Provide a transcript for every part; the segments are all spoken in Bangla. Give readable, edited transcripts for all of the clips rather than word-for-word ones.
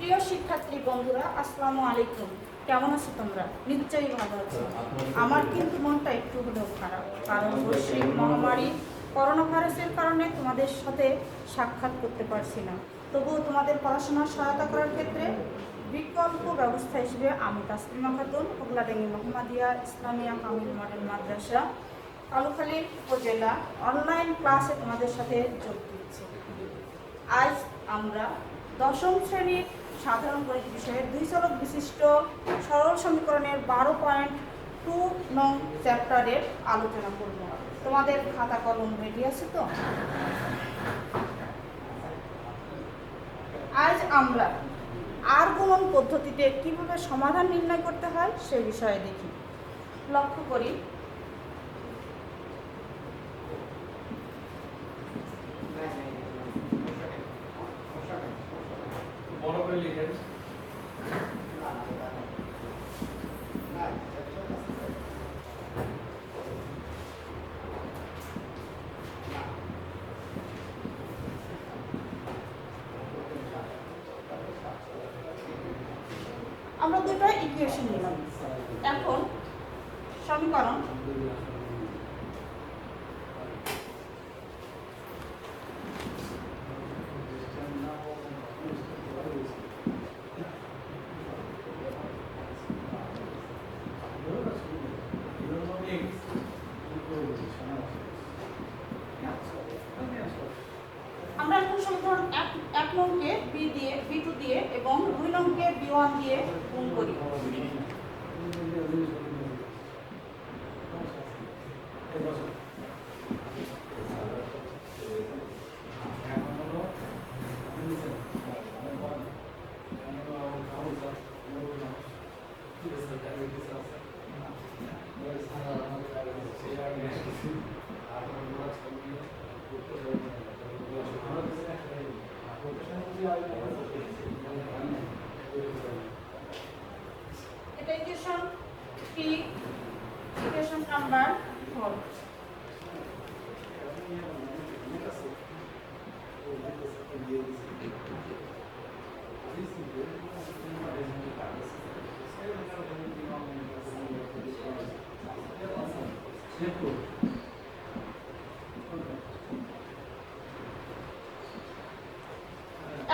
প্রিয় শিক্ষার্থী বন্ধুরা, আসসালামু আলাইকুম। কেমন আছো তোমরা? নিশ্চয়ই ভালো আছো। আমার কিন্তু মনটা একটু হলেও খারাপ, কারণ বৈশ্বিক মহামারী করোনা ভাইরাসের কারণে তোমাদের সাথে সাক্ষাৎ করতে পারছি না। তবুও তোমাদের পড়াশোনার সহায়তা করার ক্ষেত্রে বিকল্প ব্যবস্থা হিসেবে আমি তাসলিমা খাতুন, হুগলাডাঙ্গি মোহাম্মদিয়া ইসলামিয়া কামিল মডেল মাদ্রাসা, কালুখালী উপজেলা অনলাইন ক্লাসে তোমাদের সাথে যোগ দিচ্ছি। আজ আমরা দশম শ্রেণীর সাধারণ গণিত বিষয়ের 2 চলক বিশিষ্ট সরল সমীকরণের 12.2 নং চ্যাপ্টারের আলোচনা করব। তোমাদের খাতা কলম রেডি আছে তো? আজ আমরা আর গুণন পদ্ধতিতে কিভাবে সমাধান নির্ণয় করতে হয় সে বিষয়ে দেখি। লক্ষ্য করি, আমরা দুটো ইকুয়েশন নিলাম। এখন সমীকরণ আমরা এখন সমীকরণ 1 নংকে B2 দিয়ে এবং 2 নংকে B1 দিয়ে গুণ করি। এটা ইকুয়েশন কি? Equation number 4।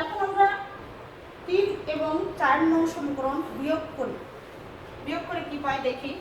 এখন আমরা 3 এবং 4 নং সমীকরণ বিয়োগ করি। বিয়োগ করে কি পাই দেখি।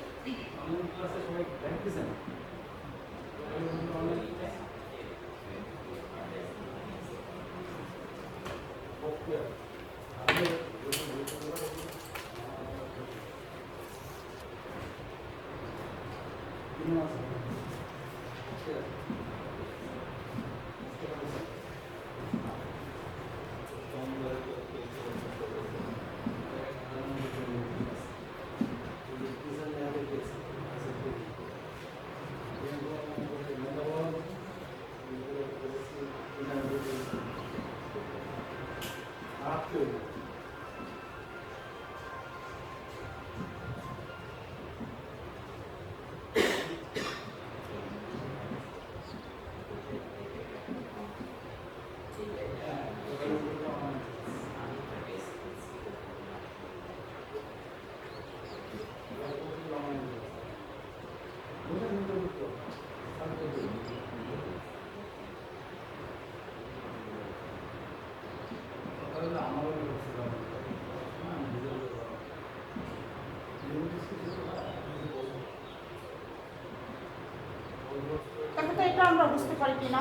এটা আমরা বুঝতে পারি কিনা,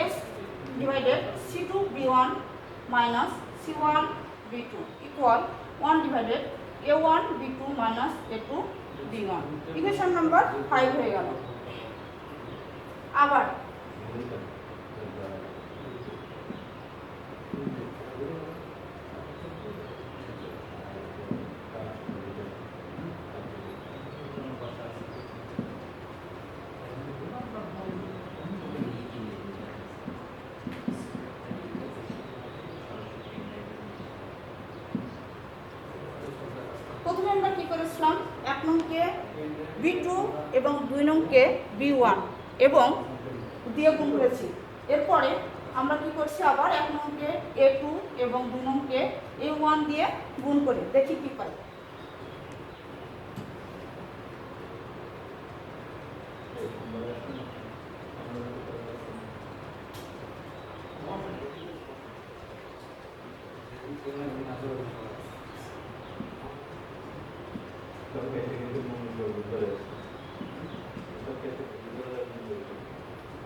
x divided c2 b1 minus c1 b2 equal 1 divided a1 b2 minus a2 b1। Equation number 5 হয়ে গেল। আবার প্রথমে আমরা কি করেছিলাম, 1 নংকে B2 এবং 2 নংকে B1 এবং দিয়ে গুণ করেছি। এরপরে আমরা কি করছি আবার 1 নংকে A2 এবং 2 নংকে A1 দিয়ে গুণ করে দেখি কি পাই।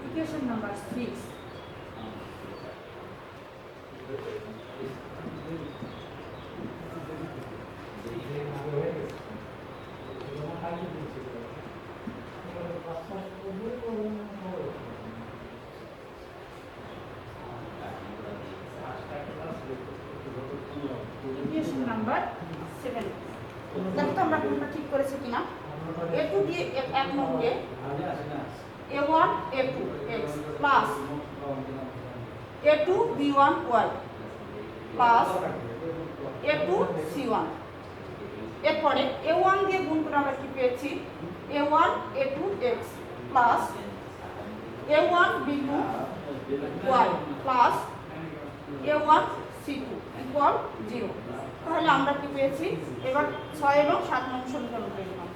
Equation number 6. Equation number 7. দেখো তো আমরা কোনটা ঠিক করেছি কিনা। A2 দিয়ে 1 নংকে A1 A2 x plus A2 B1 y plus A2 C1। এরপরে A1 দিয়ে গুণ করে আমরা কি পেয়েছি A1 A2 x plus A1 B2 y plus A1 C2 equal 0। তাহলে আমরা কি পেয়েছি এবার 6 এবং 7 নং সমীকরণ পেলাম।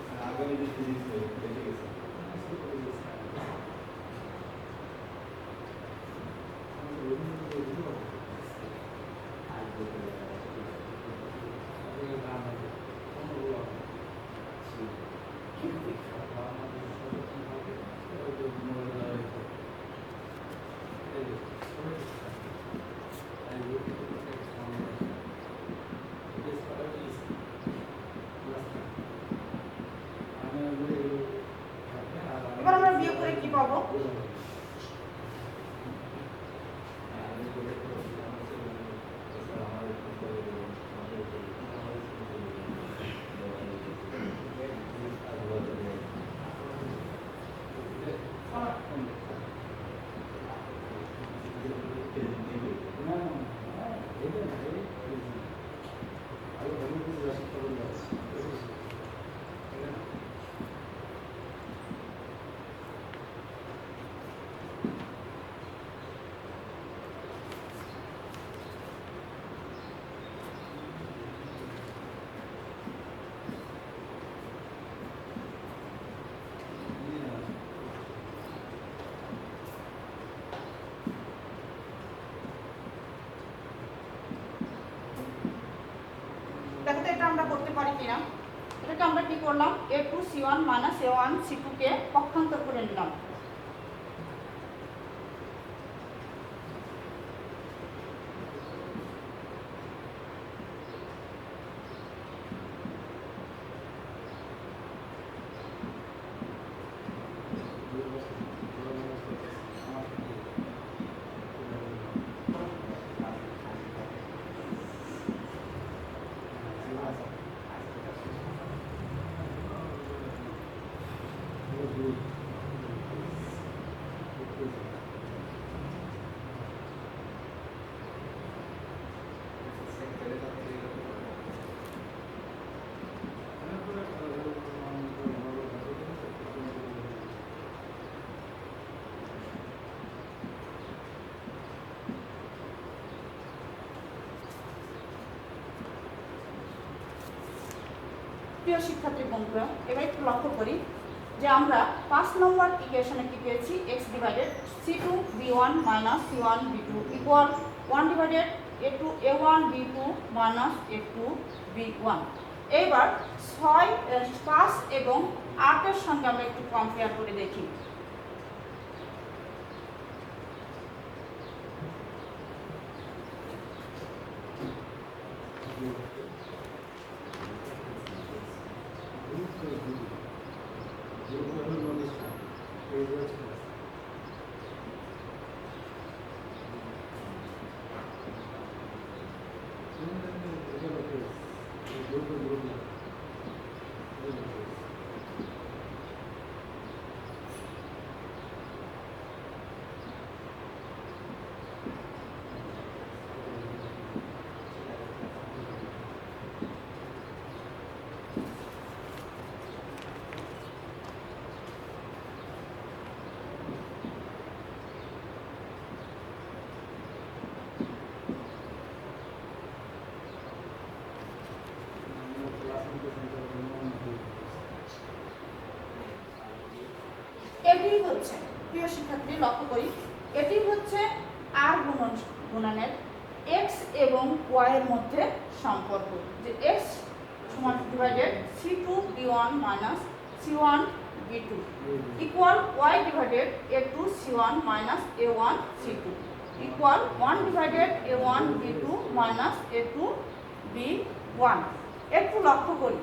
এবার আমরা বিয়োগ করে কি পাবো দেখো তো এটা আমরা করতে পারি কিনা। এটাকে আমরা কি করলাম A2 C1 minus A1 C2 কে পক্ষান্তর করে নিলাম। প্রিয় শিক্ষার্থী বন্ধুরা, এবার একটু লক্ষ্য করি যে আমরা 5 নম্বর ইকুয়েশনে কি পেয়েছি x divided C2 B1 minus C1 B2 equal 1 divided A2 A1 B2 minus A2 B1। এবার 6, 5 এবং 8 এর সঙ্গে আমরা একটু কম্পেয়ার করে দেখি। শিক্ষার্থী লক্ষ্য করি, এটি হচ্ছে আর গুণনের এক্স এবং ওয়াই এর মধ্যে সম্পর্ক, যে এক্স সমান divided C2B1 minus C1 B2 equal Y divided A2 C1 minus A1 C2 equal 1 divided A1 B2 minus A2 B1। একটু লক্ষ্য করি,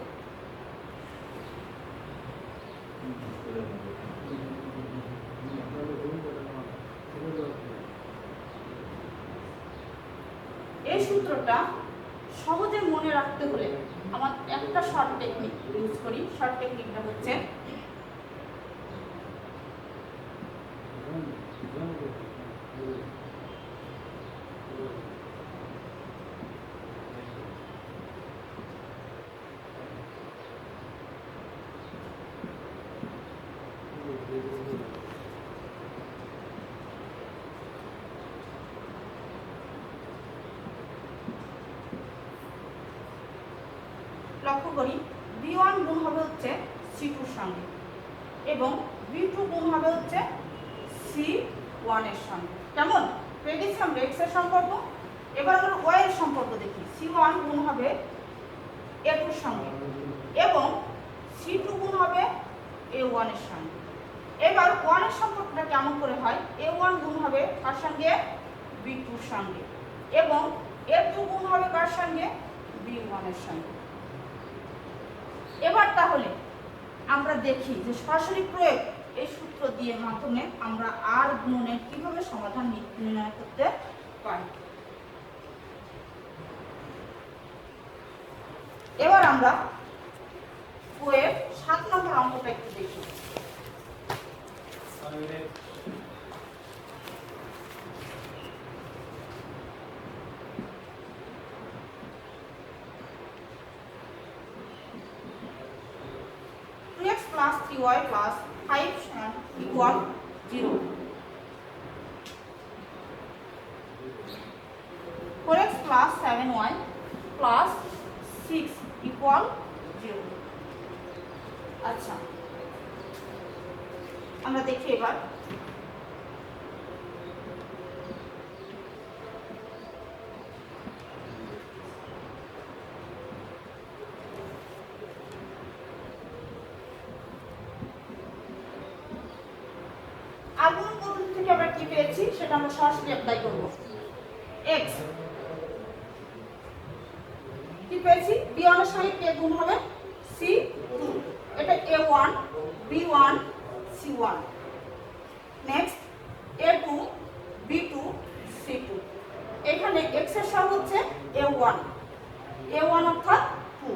এই সূত্রটা সহজে মনে রাখতে হলে আমার একটা শর্ট টেকনিক ইউজ করি। শর্ট টেকনিকটা হচ্ছে লক্ষ্য করি B1 গুণ হবে হচ্ছে C2 এর সঙ্গে এবং B2 গুণ হবে হচ্ছে C1 এর সঙ্গে। কেমন পেয়ে গেছি আমরা x এর সম্পর্ক। এবার আমরা y এর সম্পর্ক দেখি। C1 গুণ হবে A2 এর সঙ্গে এবং C2 গুণ হবে A1 এর সঙ্গে। এবার 1 এর সম্পর্কটা কেমন করে হয়, A1 গুণ হবে কার সঙ্গে, B2 এর সঙ্গে এবং A2 গুণ হবে কার সঙ্গে, B1 এর সঙ্গে। এবার তাহলে আমরা দেখি যে সরাসরি প্রয়োগ এই সূত্র দিয়ে মাধ্যমে আমরা আর গুণনের কিভাবে সমাধান নির্ণয় করতে পারি। এবার আমরা বইয়ের 7 নম্বর অঙ্কটা একটু দেখি। plus 3y plus 5 equal 0. 4x plus 7y plus 6 equal 0. আচ্ছা, আমরা দেখি এবার আগুন পদ্ধতি থেকে আমরা কি পেয়েছি সেটা আমরা সরাসরি অ্যাপ্লাই করব। x কি পেয়েছি, b1 এর সঙ্গে কে গুণ হবে c2, এটা a1 b1 c1, next a2 b2 c2। এখানে x এর সহগ হচ্ছে a1 অর্থাৎ 2,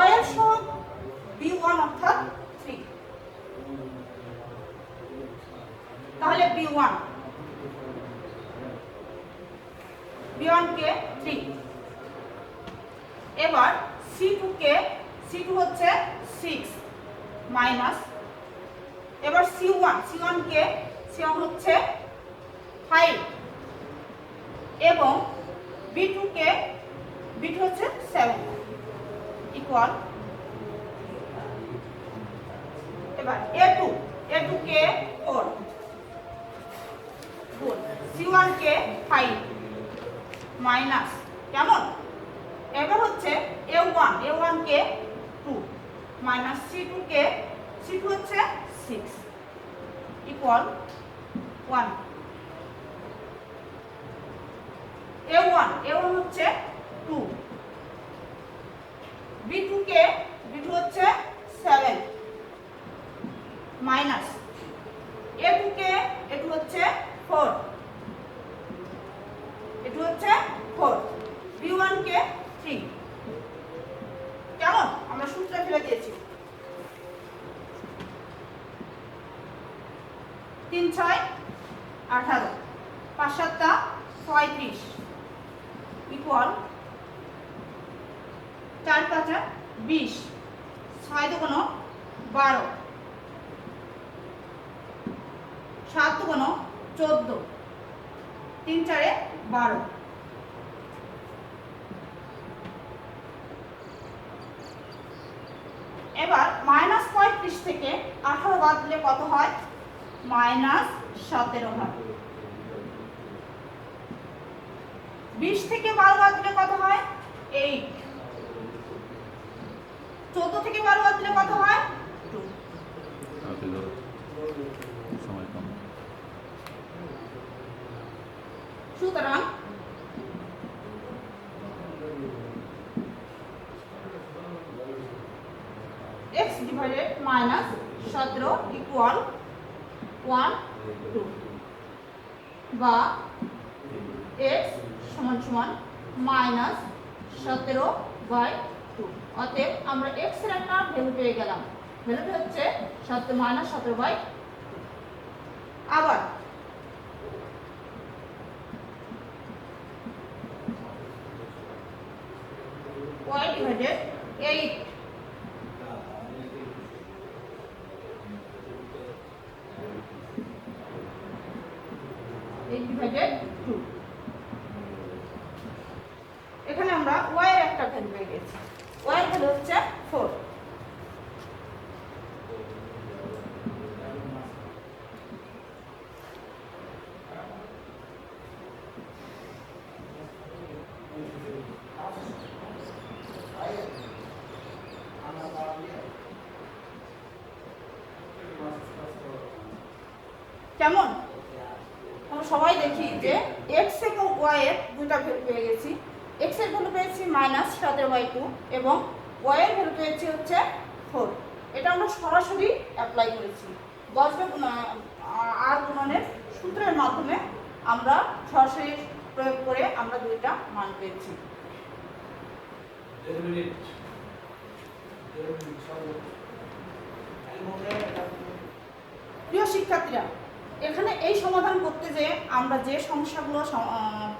y এর সহগ b1 অর্থাৎ 3, তাহলে b1 কে 3। এবার c2 হচ্ছে 6 মাইনাস, এবার c1 কে হচ্ছে 5 এবং b2 হচ্ছে 7 ইকুয়াল, এবার a2 কে 4 গুণ c1 কে 5 মাইনাস, কেমন, এবার হচ্ছে a1 কে 2 মাইনাস c2 হচ্ছে 6 ইকুয়াল 1। a1 হচ্ছে 2, b2 হচ্ছে 7 মাইনাস a2 হচ্ছে 4, হচ্ছে 4, b1 কে 3। কেমন, আমরা সূত্র ফেলে দিয়েছি। 3 6 18, 5 7 35 ইকুয়াল 4 5 20, 6 2 12, 7 2 14, 3 4 12। এবার -35 থেকে 18 বাদ দিলে কত হয়, -17 হয়। 20 থেকে 12 বাদ দিলে কত হয়? 8। 14 থেকে 12 বাদ দিলে কত হয়? 2। সুতরাং x divided -17 equal 1 2 বা x সমান সমান -17/2। অতএব আমরা x এর একটা ভ্যালু পেয়ে গেলাম। ভ্যালুটা হচ্ছে -17/2। আবার y divided 8 divided 2। এখানে আমরা y এর একটা ভ্যালু পেয়ে গেছি। y এর ভ্যালু হচ্ছে 4। কেমন? আমরা সবাই দেখি যে x এবং y এর দুটো ভ্যালু পেয়ে গেছি। x এর ভ্যালু পেয়েছি -17/2 এবং y এর ভ্যালু পেয়েছি হচ্ছে 4। এটা আমরা সরাসরি অ্যাপ্লাই করেছি। গজবে আর গুণনের সূত্রের মাধ্যমে আমরা সরাসরি প্রয়োগ করে আমরা দুইটা মান পেয়েছি। প্রিয় শিক্ষার্থীরা, এখানে এই সমাধান করতে যে আমরা যে সমস্যাগুলো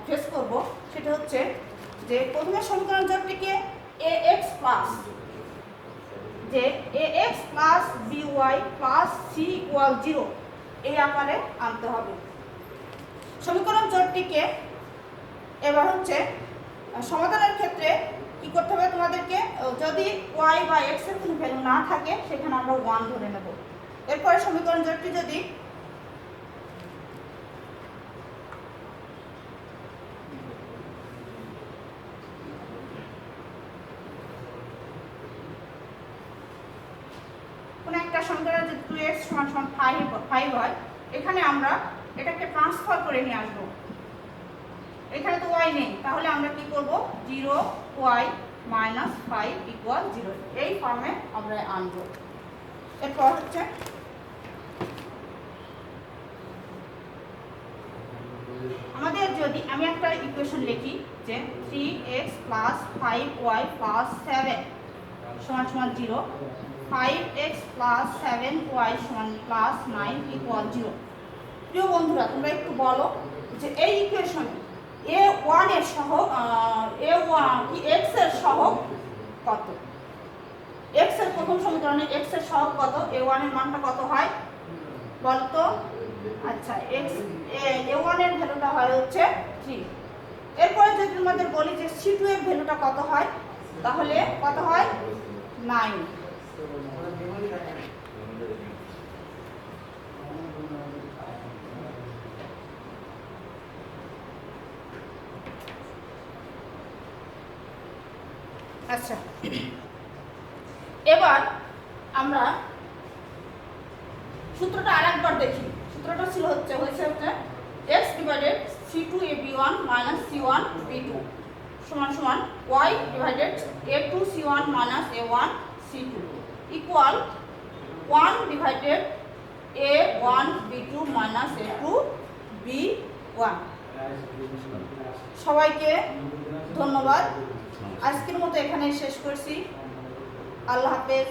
ফেস করব সেটা হচ্ছে যে প্রথমে সমীকরণ জোটটিকে ax প্লাস যে ax plus by plus c equal 0 এই আকারে আনতে হবে সমীকরণ জোটটিকে। এবার হচ্ছে সমাধানের ক্ষেত্রে কি করতে হবে তোমাদেরকে, যদি y বা x এর কোনো ভ্যালু না থাকে সেখানে আমরা 1 ধরে নেব। এরপরে সমীকরণ জোটটি যদি কোন একটা সমীকরণ যদি 2x = 5 হয়, এখানে আমরা এটাকে ট্রান্সফার করে নিয়ে আসব। এখানে তো y নেই, তাহলে আমরা কি করব, 0y - 5 = 0 এই ফর্মে আমরা আনব। এরপর হচ্ছে আমাদের যদি আমি একটা ইকুয়েশন লিখি যে 3x + 5y + 7 = 0, 5x + 7y + 9 = 0। প্রিয় বন্ধুরা, তোমরা একটু বলো যে এই ইকুয়েশন a1 এর সহগ x এর সহগ কত? x এর প্রথম সমীকরণে x এর সহগ কত? a1 এর মানটা কত হয় বলো তো? আচ্ছা, a1 এর ভ্যালুটা হয় হচ্ছে 3। এরপরে যদি তোমাদের বলি যে c2 এর ভ্যালুটা কত হয়, তাহলে কত হয়? 9। আচ্ছা, এবার আমরা সূত্রটা আরেকবার দেখি। সূত্রটা ছিল হচ্ছে x divided c2ab1 - c1b2 = y divided a2c1 - a1c2 equal 1 divided a1b2 - a2b1। সবাইকে ধন্যবাদ। আজকের মতো এখানে শেষ করছি। আল্লাহ হাফেজ।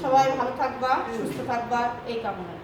সবাই ভালো থাকবা, সুস্থ থাকবা এই কামনা।